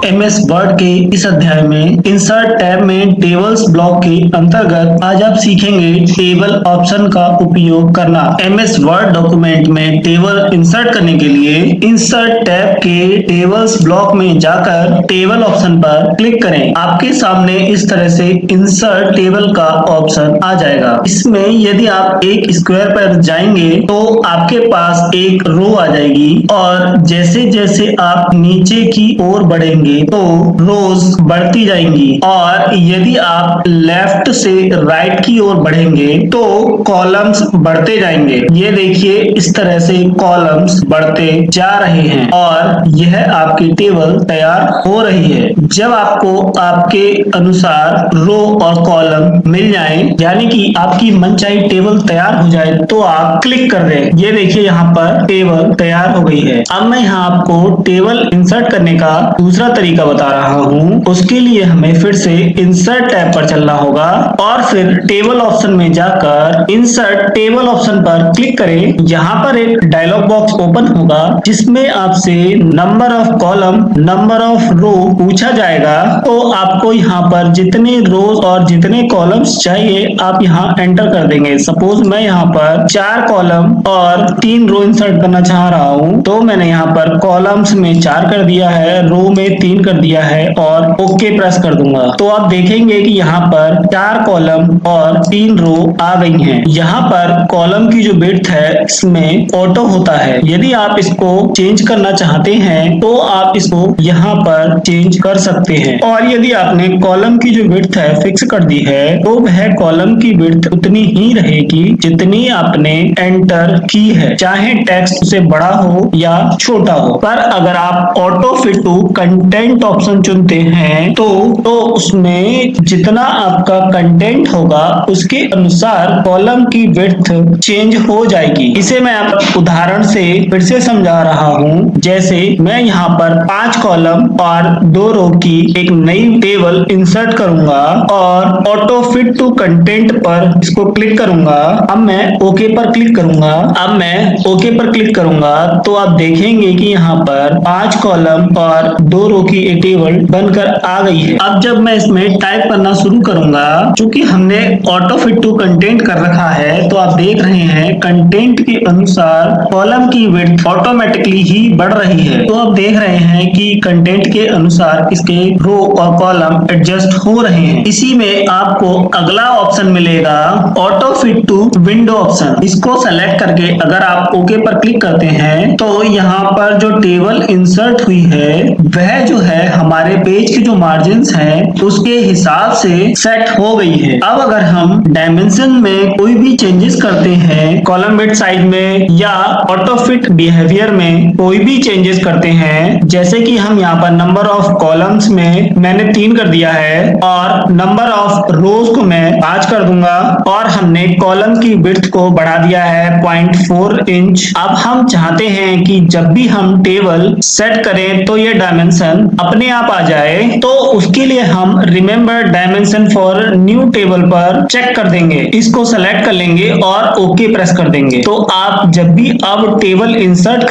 MS word के इस अध्याय में इंसर्ट टैब में टेबल्स ब्लॉक के अंतर्गत आज आप सीखेंगे टेबल ऑप्शन का उपयोग करना। एमएस वर्ड डॉक्यूमेंट में टेबल इंसर्ट करने के लिए इंसर्ट टैब के टेबल्स ब्लॉक में जाकर टेबल ऑप्शन पर क्लिक करें। आपके सामने इस तरह से इंसर्ट टेबल का ऑप्शन आ जाएगा। इसमें यदि आप एक स्क्वायर पर जाएंगे तो आपके पास एक रो आ जाएगी और जैसे जैसे आप नीचे की ओर बढ़ेंगे तो रोज बढ़ती जाएंगी और यदि आप लेफ्ट से राइट की ओर बढ़ेंगे तो कॉलम्स बढ़ते जाएंगे। ये देखिए इस तरह से कॉलम्स बढ़ते जा रहे हैं और यह आपकी टेबल तैयार हो रही है। जब आपको आपके अनुसार रो और कॉलम मिल जाए यानी कि आपकी मनचाही टेबल तैयार हो जाए तो आप क्लिक कर दें। ये देखिए यहाँ पर टेबल तैयार हो गई है। अब मैं यहाँ आपको टेबल इंसर्ट करने का दूसरा तरीका बता रहा हूँ। उसके लिए हमें फिर से इंसर्ट टैब पर चलना होगा और फिर टेबल ऑप्शन में जाकर इंसर्ट टेबल ऑप्शन पर क्लिक करें। यहाँ पर एक डायलॉग बॉक्स ओपन होगा जिसमें आपसे number of column number of row पूछा जाएगा। तो आपको यहाँ पर जितने रोज और जितने कॉलम्स चाहिए आप यहाँ एंटर कर देंगे। सपोज मैं यहाँ पर 4 कॉलम और 3 रो इंसर्ट करना चाह रहा हूँ तो मैंने यहाँ पर कॉलम्स में 4 कर दिया है, रो में 3 कर दिया है और ओके प्रेस कर दूंगा। तो आप देखेंगे कि यहाँ पर 4 कॉलम और 3 रो आ गई हैं। यहाँ पर कॉलम की जो विड्थ है इसमें ऑटो होता है। यदि आप इसको चेंज करना चाहते हैं तो आप इसको यहाँ पर चेंज कर सकते हैं और यदि आपने कॉलम की जो विड्थ है फिक्स कर दी है तो वह कॉलम की विड्थ उतनी ही रहेगी जितनी आपने एंटर की है, चाहे टेक्स्ट से बड़ा हो या छोटा हो। पर अगर आप auto fit to content option चुनते हैं तो उसमें जितना आपका कंटेंट होगा उसके अनुसार कॉलम की विड्थ चेंज हो जाएगी। इसे मैं आप उदाहरण से फिर से समझा रहा हूँ। जैसे मैं यहाँ पर 5 कॉलम और 2 रो की एक नई टेबल इंसर्ट करूंगा और ऑटो फिट टू कंटेंट पर इसको क्लिक करूंगा। अब मैं ओके पर क्लिक करूंगा। अब मैं ओके पर क्लिक करूंगा तो आप देखेंगे कि यहाँ पर 5 कॉलम और 2 रो की एक टेबल बनकर आ गई है। अब जब मैं इसमें टाइप करना शुरू करूंगा, चूंकि हमने ऑटो फिट टू कंटेंट कर रखा है तो आप देख रहे हैं कंटेंट के अनुसार कॉलम की विड्थ ऑटोमेटिकली ही बढ़ रही है। तो आप देख रहे हैं कि कंटेंट के अनुसार इसके रो और कॉलम एडजस्ट हो रहे हैं। इसी में आपको अगला ऑप्शन मिलेगा auto fit to window option. इसको सेलेक्ट करके अगर आप ओके पर क्लिक करते हैं तो यहाँ पर जो टेबल इंसर्ट हुई है वह जो है हमारे पेज के जो मार्जिन्स हैं उसके हिसाब से सेट हो गई है। अब अगर हम डायमेंशन में कोई भी चेंजेस करते हैं, कॉलम विड्थ साइज में या ऑटो फिट बिहेवियर में कोई भी चेंजेस करते हैं, जैसे कि हम यहाँ पर नंबर ऑफ कॉलम्स में मैंने 3 कर दिया है और नंबर ऑफ रोज को मैं 5 कर दूंगा और हमने कॉलम की विड्थ को बढ़ा दिया है 0.4 इंच। अब हम चाहते हैं कि जब भी हम टेबल सेट करें तो ये डायमेंशन अपने आप आ जाए, तो उसके लिए हम remember dimension for new table पर चेक कर देंगे। इसको सेलेक्ट कर लेंगे और ओके प्रेस कर देंगे। तो आप जब भी अब टेबल इंसर्ट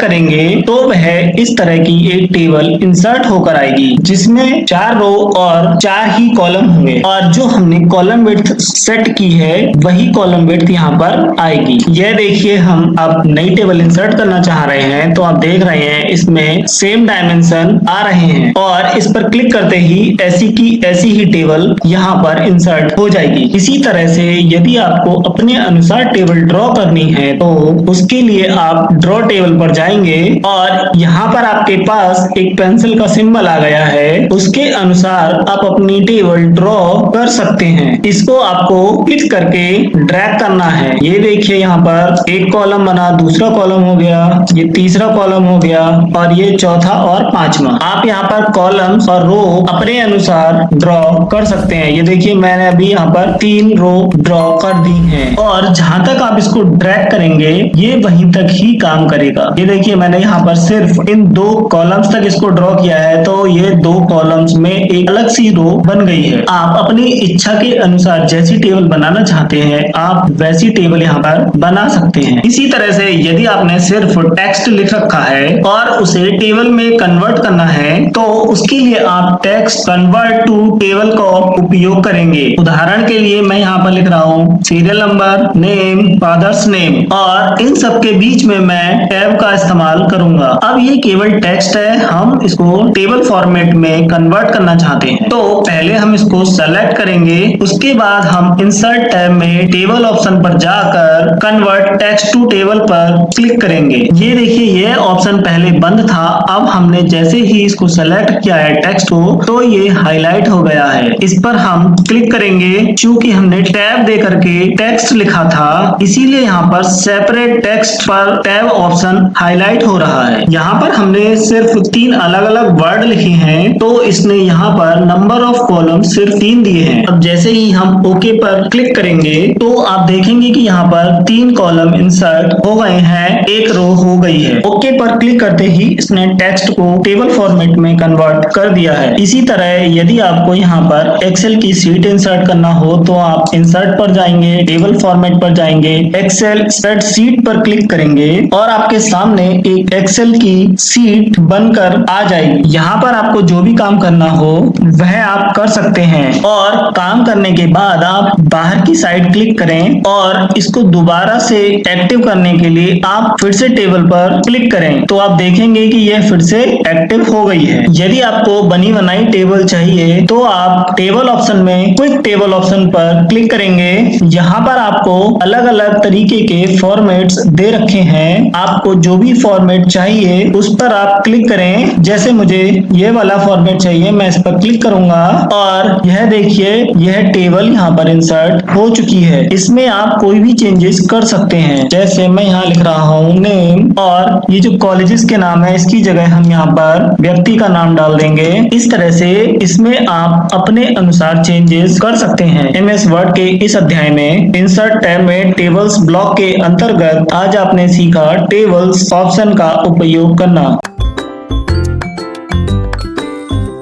करेंगे तो वह इस तरह की एक टेबल इंसर्ट होकर आएगी जिसमें 4 रो और 4 ही कॉलम होंगे और जो हमने कॉलम विड्थ सेट की है वही कॉलम विड्थ यहाँ पर आएगी। यह देखिए हम अब नई टेबल इंसर्ट करना चाह रहे हैं तो आप देख रहे हैं इसमें सेम डायमेंशन आ रहे हैं और इस पर क्लिक करते ही ऐसी की ऐसी ही टेबल यहाँ पर इंसर्ट हो जाएगी। इसी तरह से यदि आपको अपने अनुसार टेबल ड्रॉ करनी है तो उसके लिए आप ड्रॉ टेबल पर जाएंगे और यहाँ पर आपके पास एक पेंसिल का सिंबल आ गया है, उसके अनुसार आप अपनी टेबल ड्रॉ कर सकते हैं। इसको आपको क्लिक करके ड्रैग करना है। ये देखिए यहाँ पर एक कॉलम बना, दूसरा कॉलम हो गया, ये तीसरा कॉलम हो गया और ये चौथा और 5वां। आप यहाँ पर कॉलम्स और रो अपने अनुसार ड्रॉ कर सकते हैं। ये देखिए मैंने अभी यहाँ पर 3 रो ड्रॉ कर दी हैं और जहां तक आप इसको ड्रैग करेंगे ये वहीं तक ही काम करेगा। ये देखिए मैंने यहाँ पर सिर्फ इन 2 कॉलम्स तक इसको ड्रॉ किया है तो ये 2 कॉलम्स में एक अलग सी रो बन गई है। आप अपनी इच्छा के अनुसार जैसी टेबल बनाना चाहते हैं आप वैसी टेबल यहाँ पर बना सकते हैं। इसी तरह से यदि आपने सिर्फ टेक्स्ट लिख रखा है और उसे टेबल में कन्वर्ट करना है तो उसके लिए आप टेक्स्ट कन्वर्ट टू टेबल का उपयोग करेंगे। उदाहरण के लिए मैं यहाँ पर लिख रहा हूँ serial number, name, father's name और इन सब के बीच में मैं टैब का इस्तेमाल करूंगा। अब ये केवल टेक्स्ट है, हम इसको टेबल फॉर्मेट में कन्वर्ट करना चाहते हैं तो पहले हम इसको सेलेक्ट करेंगे, उसके बाद हम इंसर्ट टैब में टेबल ऑप्शन पर जाकर कन्वर्ट टेक्स्ट टू टेबल पर क्लिक करेंगे। ये देखिए ये ऑप्शन पहले बंद था, अब हमने जैसे ही इसको सेलेक्ट किया है टेक्स्ट को तो ये हाईलाइट हो गया है। इस पर हम क्लिक करेंगे, क्योंकि हमने टैब दे करके टेक्स्ट लिखा था इसीलिए यहाँ पर सेपरेट टेक्स्ट पर टैब ऑप्शन हाईलाइट हो रहा है। यहाँ पर हमने सिर्फ 3 अलग अलग वर्ड लिखे हैं तो इसने यहाँ पर नंबर ऑफ कॉलम सिर्फ 3 दिए हैं। अब जैसे ही हम ओके पर क्लिक करेंगे तो आप देखेंगे कि यहाँ पर 3 कॉलम इंसर्ट हो गए हैं, 1 रो हो गई है। ओके पर क्लिक करते ही इसने टेक्स्ट को टेबल फॉर्मेट में कन्वर्ट कर दिया है। इसी तरह यदि आपको यहाँ पर एक्सेल की शीट इंसर्ट करना हो तो आप इंसर्ट पर जाएंगे, टेबल फॉर्मेट पर जाएंगे, एक्सेल स्प्रेडशीट पर क्लिक करेंगे और आपके सामने एक एक्सेल की शीट बनकर आ जाएगी। यहाँ पर आपको जो भी काम करना हो वह आप कर सकते हैं और काम करने के बाद आप बाहर की साइड क्लिक करें और इसको दोबारा से एक्टिव करने के लिए आप फिर से टेबल पर क्लिक करें तो आप देखेंगे कि यह फिर से एक्टिव हो गई है। यदि आपको बनी बनाई टेबल चाहिए तो आप टेबल ऑप्शन में क्विक टेबल ऑप्शन पर क्लिक करेंगे। यहाँ पर आपको अलग अलग तरीके के फॉर्मेट्स दे रखे हैं, आपको जो भी फॉर्मेट चाहिए उस पर आप क्लिक करें। जैसे मुझे ये वाला फॉर्मेट चाहिए मैं इस पर क्लिक करूंगा और यह देखिए यह टेबल यहाँ पर इंसर्ट हो चुकी है। इसमें आप कोई भी चेंजेस कर सकते हैं, जैसे मैं यहाँ लिख रहा हूँ नेम और ये जो कॉलेजेस के नाम है इसकी जगह हम यहाँ पर व्यक्ति का नाम डाल देंगे। इस तरह से इसमें आप अपने अनुसार चेंजेस कर सकते हैं। एमएस वर्ड के इस अध्याय में इंसर्ट टैब में टेबल्स ब्लॉक के अंतर्गत आज आपने सीखा टेबल्स ऑप्शन का उपयोग करना।